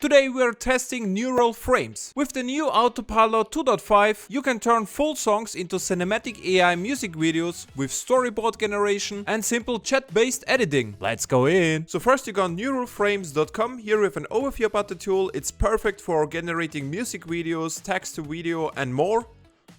Today we are testing Neural Frames. With the new Autopilot 2.5, you can turn full songs into cinematic AI music videos with storyboard generation and simple chat-based editing. Let's go in! So first you go on neuralframes.com. Here we have an overview about the tool. It's perfect for generating music videos, text to video and more.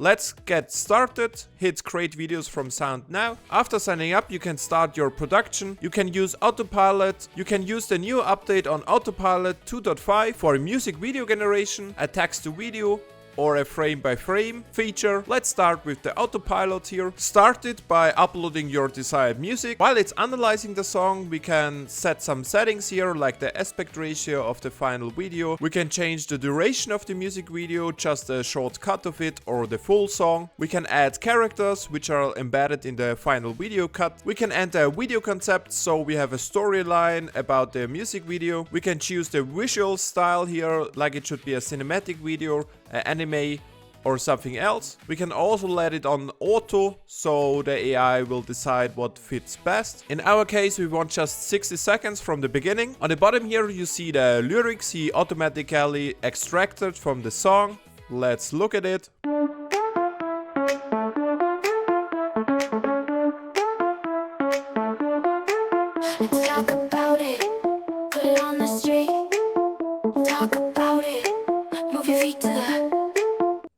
Let's get started. Hit create videos from sound now. After signing up, you can start your production. You can use Autopilot. You can use the new update on Autopilot 2.5 for music video generation, a text to video, or a frame by frame feature. Let's start with the Autopilot here. Start it by uploading your desired music. While it's analyzing the song, we can set some settings here, like the aspect ratio of the final video. We can change the duration of the music video, just a short cut of it or the full song. We can add characters which are embedded in the final video cut. We can enter a video concept, so we have a storyline about the music video. We can choose the visual style here, like it should be a cinematic video, anime or something else. We can also let it on auto, so the AI will decide what fits best. In our case, we want just 60 seconds from the beginning. On the bottom here you see the lyrics he automatically extracted from the song. Let's look at it. Let's talk about it. Put it on the street. Talk about it. Move your feet to the...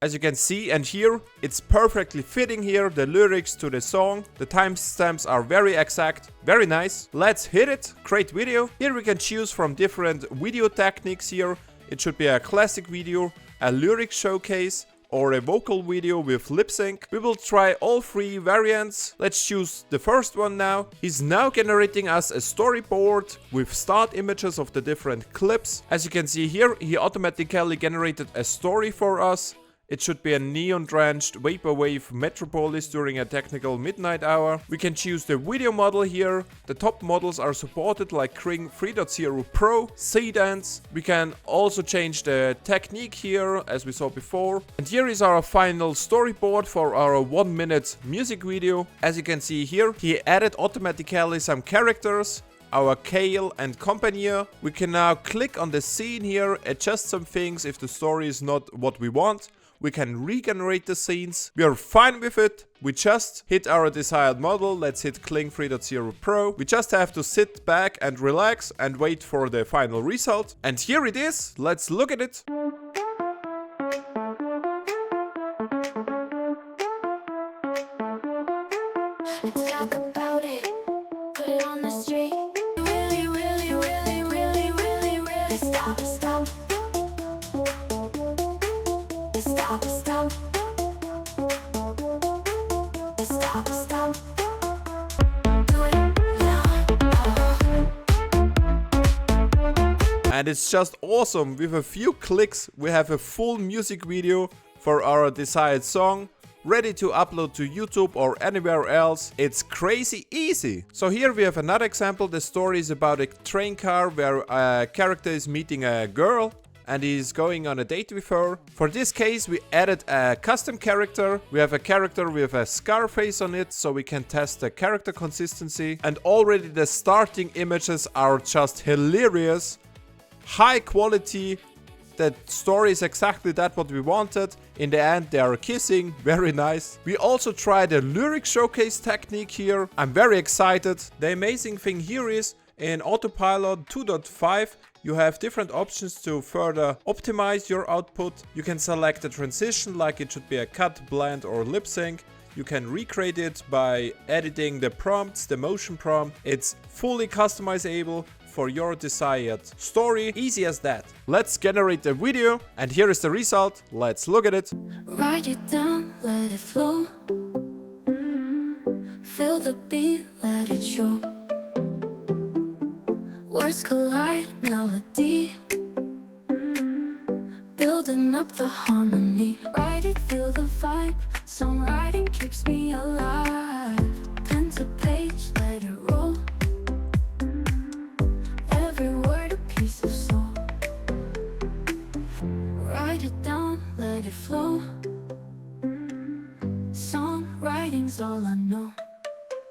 As you can see and hear, it's perfectly fitting here, the lyrics to the song. The timestamps are very exact, very nice. Let's hit it, create video. Here we can choose from different video techniques here. It should be a classic video, a lyric showcase, or a vocal video with lip sync. We will try all three variants. Let's choose the first one now. He's now generating us a storyboard with start images of the different clips. As you can see here, he automatically generated a story for us. It should be a neon-drenched vaporwave metropolis during a technical midnight hour. We can choose the video model here. The top models are supported, like Kring 3.0 Pro, Sedance. We can also change the technique here, as we saw before. And here is our final storyboard for our 1-minute music video. As you can see here, he added automatically some characters, our Kale and company. We can now click on the scene here, adjust some things if the story is not what we want. We can regenerate the scenes. We are fine with it. We just hit our desired model. Let's hit Kling 3.0 Pro. We just have to sit back and relax and wait for the final result. And here it is. Let's look at it. Let's talk about it. Put it on the street. Really, really, really, really, really, really stop, stop. Stop, stop. Stop, stop. Do it now. And it's just awesome. With a few clicks, we have a full music video for our desired song, ready to upload to YouTube or anywhere else. It's crazy easy. So here we have another example. The story is about a train car where a character is meeting a girl and he's going on a date with her. For this case, we added a custom character. We have a character with a scar face on it, so we can test the character consistency. And already the starting images are just hilarious. High quality. The story is exactly that what we wanted. In the end, they are kissing. Very nice. We also tried a lyric showcase technique here. I'm very excited. The amazing thing here is, in Autopilot 2.5, you have different options to further optimize your output. You can select a transition, like it should be a cut, blend or lip sync. You can recreate it by editing the prompts, the motion prompt. It's fully customizable for your desired story. Easy as that. Let's generate the video and here is the result. Let's look at it. Write it down, let it flow. Feel the beat, let it show. Words collide, melody. Building up the harmony. Write it, feel the vibe. Songwriting keeps me alive. Pen to page, let it roll. Every word a piece of soul. Write it down, let it flow. Songwriting's all I know.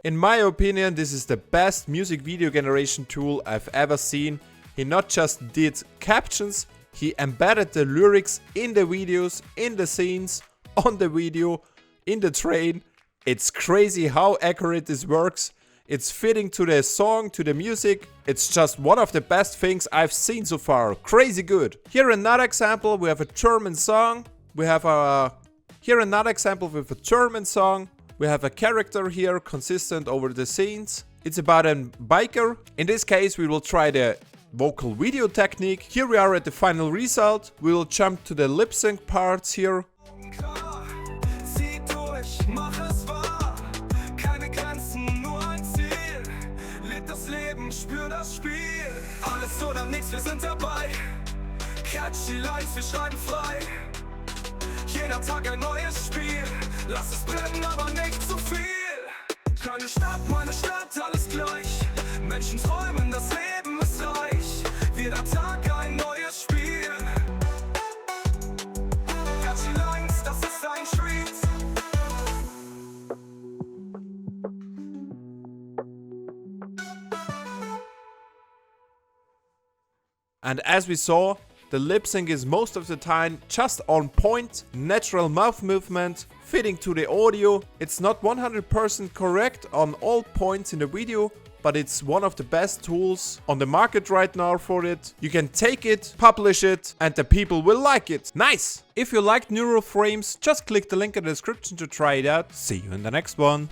In my opinion, this is the best music video generation tool I've ever seen. He not just did captions, he embedded the lyrics in the videos, in the scenes, on the video, in the train. It's crazy how accurate this works. It's fitting to the song, to the music. It's just one of the best things I've seen so far. Crazy good. Here another example, we have a German song. Here another example with a German song. We have a character here consistent over the scenes. It's about a biker. In this case, we will try the vocal video technique. Here we are at the final result. We will jump to the lip sync parts here. Alles oder nichts, wir sind dabei. Catchy Lines, wir schreiben frei. Jeder Tag ein neues Spiel. Lass es brennen, aber nicht zu viel. Keine Stadt, meine Stadt, alles gleich. Menschen träumen, das Leben ist reich. Jeder Tag ein neues Spiel. Catchy Lines, das ist ein Treat. And as we saw, the lip sync is most of the time just on point, natural mouth movement, fitting to the audio. It's not 100% correct on all points in the video, but it's one of the best tools on the market right now for it. You can take it, publish it, and the people will like it. Nice! If you liked Neural Frames, just click the link in the description to try it out. See you in the next one.